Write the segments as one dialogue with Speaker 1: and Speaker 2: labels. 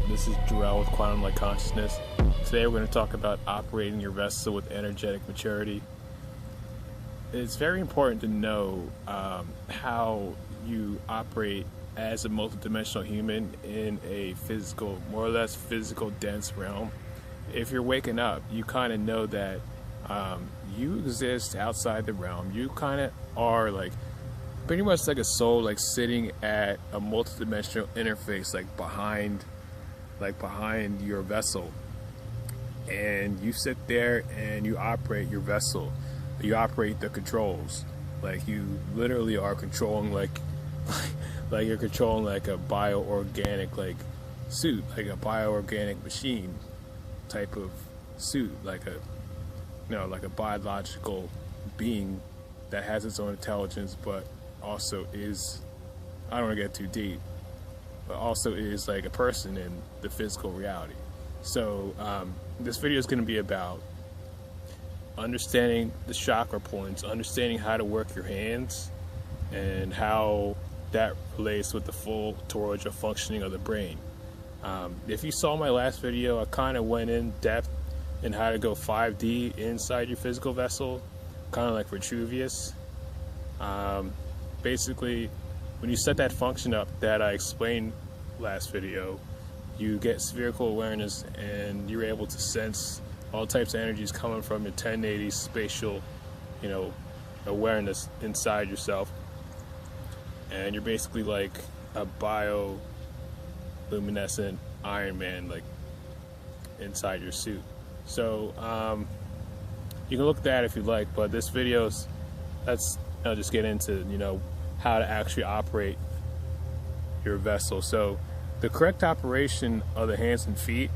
Speaker 1: up? This is Jarrell with Quantum Light Consciousness. Today we're going to talk about operating your vessel with energetic maturity. It's very important to know how you operate as a multidimensional human in a physical, more or less physical, dense realm. If you're waking up, you kind of know that you exist outside the realm. You kind of are like pretty much like a soul, like sitting at a multidimensional interface, like behind your vessel, and you sit there and you operate your vessel. You operate the controls, like you literally are controlling like you're controlling like a bioorganic like suit, like a bioorganic machine type of suit, like a biological being that has its own intelligence, but also is, I don't want to get too deep, but also is like a person in the physical reality. So this video is going to be about understanding the chakra points, understanding how to work your hands, and how that relates with the full toroidal functioning of the brain. If you saw my last video, I kind of went in depth in how to go 5D inside your physical vessel, kind of like Vitruvius. Basically, when you set that function up that I explained last video, you get spherical awareness and you're able to sense all types of energies coming from your 1080 spatial, awareness inside yourself. And you're basically like a bioluminescent Iron Man, like inside your suit. So you can look at that if you like, but this video's, let's just get into how to actually operate your vessel. So the correct operation of the hands and feet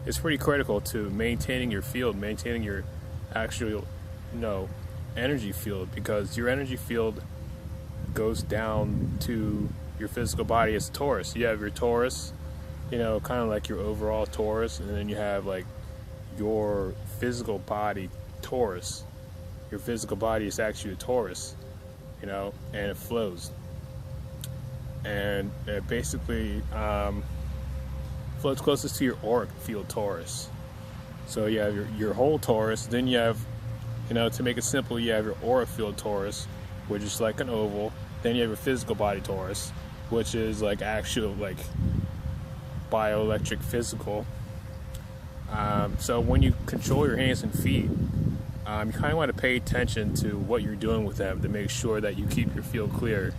Speaker 1: is pretty critical to maintaining your field, maintaining your actual energy field, because your energy field goes down to your physical body as Taurus. You have your Taurus, kind of like your overall Taurus, and then you have like your physical body Taurus. Your physical body is actually a Taurus, and it flows. And it basically floats closest to your auric field Taurus. So you have your whole Taurus, then you have, to make it simple, you have your auric field Taurus, which is like an oval. Then you have your physical body Taurus, which is like actual like bioelectric physical. So when you control your hands and feet, you kind of want to pay attention to what you're doing with them to make sure that you keep your field clear.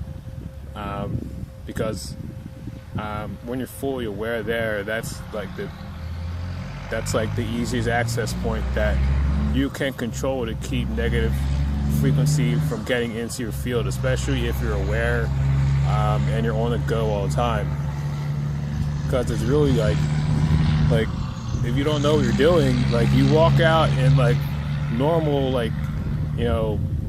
Speaker 1: Because when you're fully aware there, that's like the easiest access point that you can control to keep negative frequency from getting into your field, especially if you're aware and you're on the go all the time. Because it's really like if you don't know what you're doing, like you walk out in like normal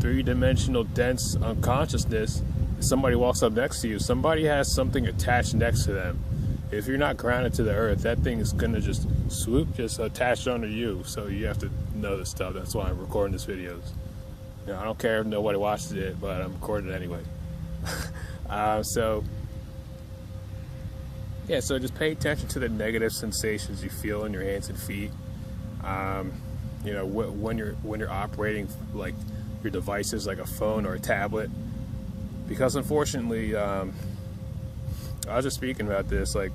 Speaker 1: three-dimensional dense unconsciousness, somebody walks up next to you, somebody has something attached next to them. If you're not grounded to the earth, that thing is gonna just swoop, just attached onto you. So you have to know this stuff. That's why I'm recording these videos. I don't care if nobody watches it, but I'm recording it anyway. So just pay attention to the negative sensations you feel in your hands and feet. When you're operating like your devices, like a phone or a tablet, because unfortunately, I was just speaking about this. Like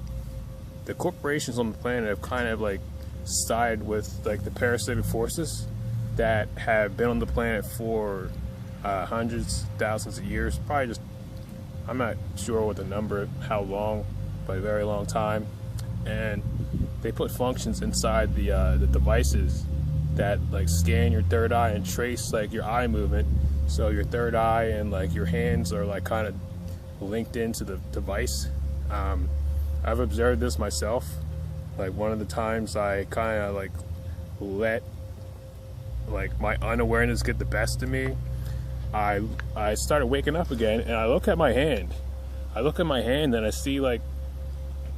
Speaker 1: the corporations on the planet have kind of like sided with like the parasitic forces that have been on the planet for hundreds, thousands of years. Probably just, I'm not sure what the number, how long, but a very long time. And they put functions inside the devices that like scan your third eye and trace like your eye movement. So your third eye and like your hands are like kind of linked into the device. I've observed this myself. Like one of the times I kind of like let like my unawareness get the best of me, I started waking up again, and I look at my hand. And I see like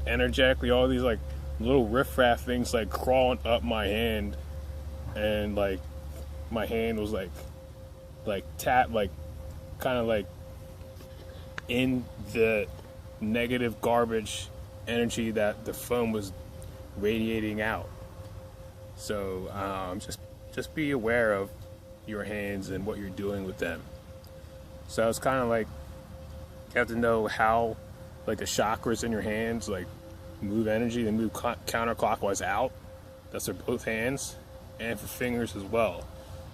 Speaker 1: energetically all these like little riffraff things like crawling up my hand, and like my hand was like tap, like kind of like in the negative garbage energy that the phone was radiating out. So just be aware of your hands and what you're doing with them. So it's kind of like you have to know how like the chakras in your hands like move energy. They move counterclockwise out. That's for both hands and for fingers as well.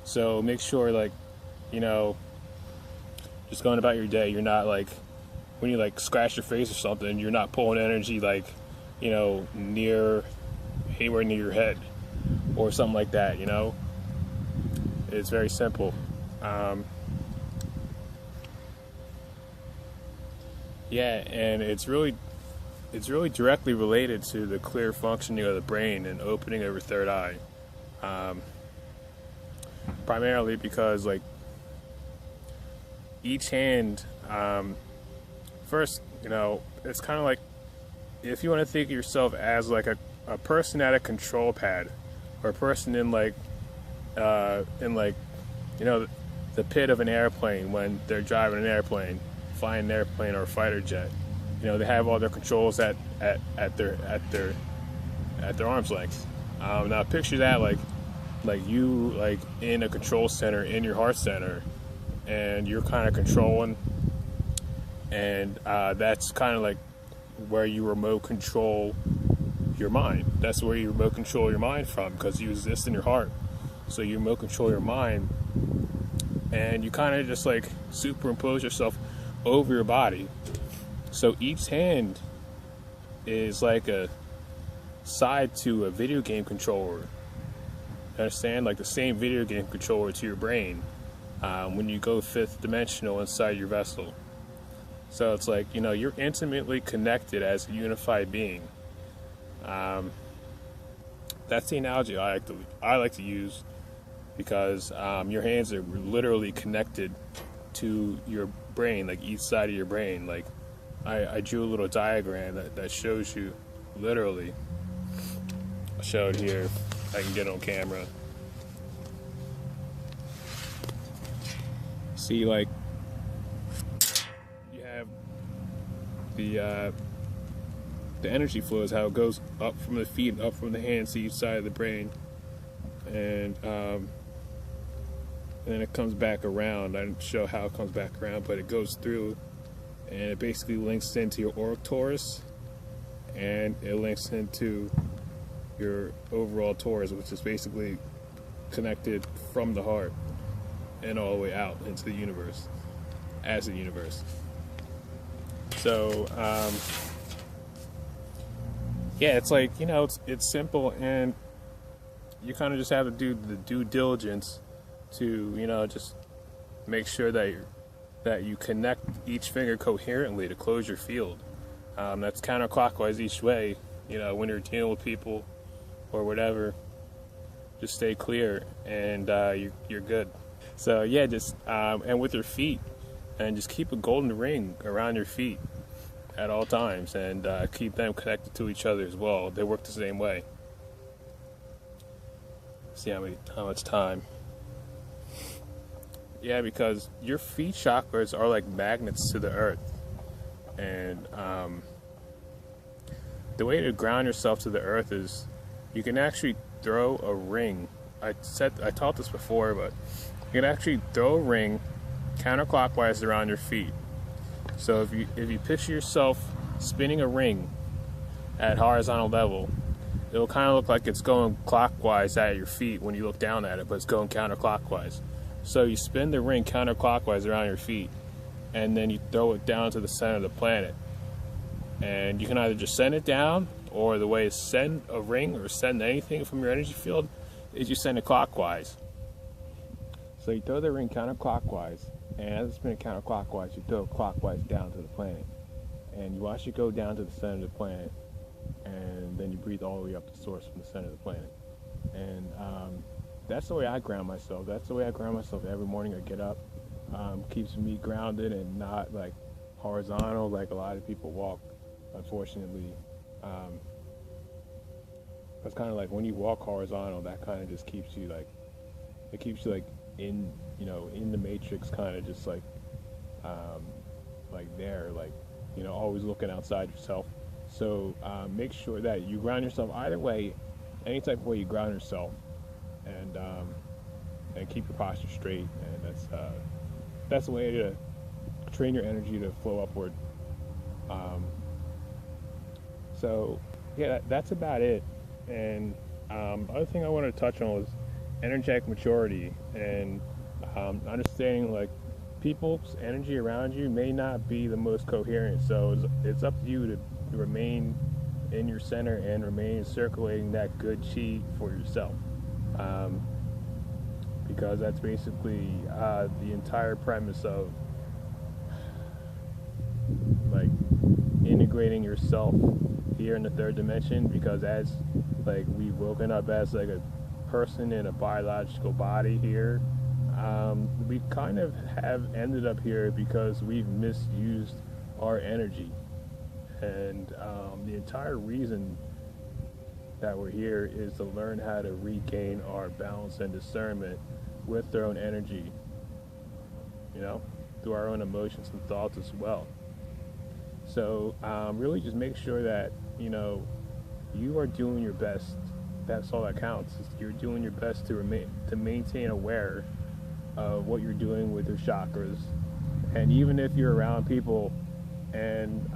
Speaker 1: So make sure like, you know, just going about your day, you're not like, when you like scratch your face or something, you're not pulling energy like, you know, anywhere near your head or something like that, you know. It's very simple. Yeah, and it's really directly related to the clear functioning of the brain and opening of your third eye. Primarily because like each hand, first, you know, it's kind of like if you want to think of yourself as like a person at a control pad, or a person in like you know, the pit of an airplane when they're driving an airplane, flying an airplane or a fighter jet. You know, they have all their controls at their arm's length. Now picture that like you like in a control center in your heart center, and you're kind of controlling, and that's kind of like where you remote control your mind. That's where you remote control your mind from, because you exist in your heart. So you remote control your mind, and you kind of just like superimpose yourself over your body. So each hand is like a side to a video game controller. Understand? Like the same video game controller to your brain when you go fifth dimensional inside your vessel. So it's like, you know, you're intimately connected as a unified being. That's the analogy I like to use, because your hands are literally connected to your brain, like each side of your brain. Like I drew a little diagram that shows you literally. I'll show it here if I can get it on camera. See, like you have the energy flow is how it goes up from the feet, up from the hands to each side of the brain, and then it comes back around. I didn't show how it comes back around, but it goes through, and it basically links into your auric torus, and it links into your overall torus, which is basically connected from the heart and all the way out into the universe, as a universe. So yeah, it's like, you know, it's simple, and you kind of just have to do the due diligence to, you know, just make sure that you connect each finger coherently to close your field. That's counterclockwise each way. You know, when you're dealing with people or whatever, just stay clear, and you're good. So yeah, just and with your feet, and just keep a golden ring around your feet at all times, and keep them connected to each other as well. They work the same way. See how much time. Yeah, because your feet chakras are like magnets to the earth, and the way to ground yourself to the earth is you can actually throw a ring. I taught this before, but you can actually throw a ring counterclockwise around your feet. So if you picture yourself spinning a ring at horizontal level, it'll kind of look like it's going clockwise at your feet when you look down at it, but it's going counterclockwise. So you spin the ring counterclockwise around your feet, and then you throw it down to the center of the planet. And you can either just send it down, or the way to send a ring or send anything from your energy field is you send it clockwise. So you throw the ring counterclockwise, and as it's spinning counterclockwise, you throw it clockwise down to the planet. And you watch it go down to the center of the planet, and then you breathe all the way up to source from the center of the planet. And that's the way I ground myself. That's the way I ground myself every morning. I get up. Keeps me grounded and not like horizontal like a lot of people walk, unfortunately. It's kind of like when you walk horizontal, that kind of just keeps you like, it keeps you like in, you know, in the matrix, kind of just like there, like, you know, always looking outside yourself. So make sure that you ground yourself either way, any type of way you ground yourself, and keep your posture straight. And that's the way to train your energy to flow upward. Um, so yeah, that's about it. And other thing I wanted to touch on was energetic maturity and understanding like people's energy around you may not be the most coherent. So it's up to you to remain in your center and remain circulating that good chi for yourself. Um, because that's basically the entire premise of like integrating yourself here in the third dimension, because as like we've woken up as like a person in a biological body here, we kind of have ended up here because we've misused our energy. And the entire reason that we're here is to learn how to regain our balance and discernment with our own energy, you know, through our own emotions and thoughts as well. So really just make sure that, you know, you are doing your best. That's all that counts. You're doing your best to maintain aware of what you're doing with your chakras. And even if you're around people and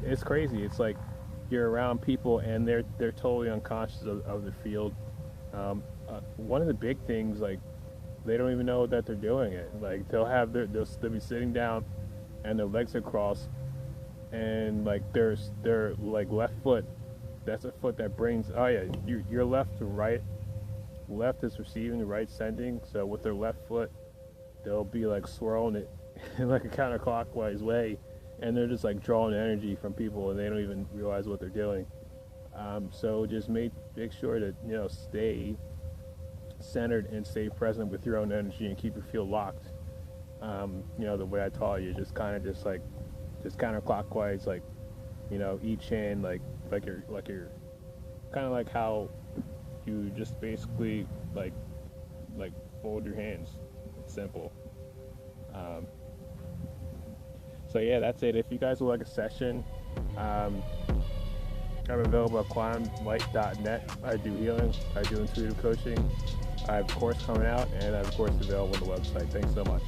Speaker 1: it's crazy, it's like you're around people and they're totally unconscious of the field. One of the big things, like, they don't even know that they're doing it. Like they'll be sitting down and their legs are crossed, and like their like left foot, that's a foot that brings, oh yeah, your left to right, left is receiving, the right sending. So with their left foot they'll be like swirling it in like a counterclockwise way, and they're just like drawing energy from people and they don't even realize what they're doing. So just make sure to, you know, stay centered and stay present with your own energy and keep your field locked. You know, the way I taught you, just counterclockwise, like, you know, each hand, like you're kind of like how you just basically like fold your hands. It's simple. So yeah, that's it. If you guys would like a session, I'm available at quantumlight.net. I do healing, I do intuitive coaching. I have a course coming out, and I have a course available on the website. Thanks so much.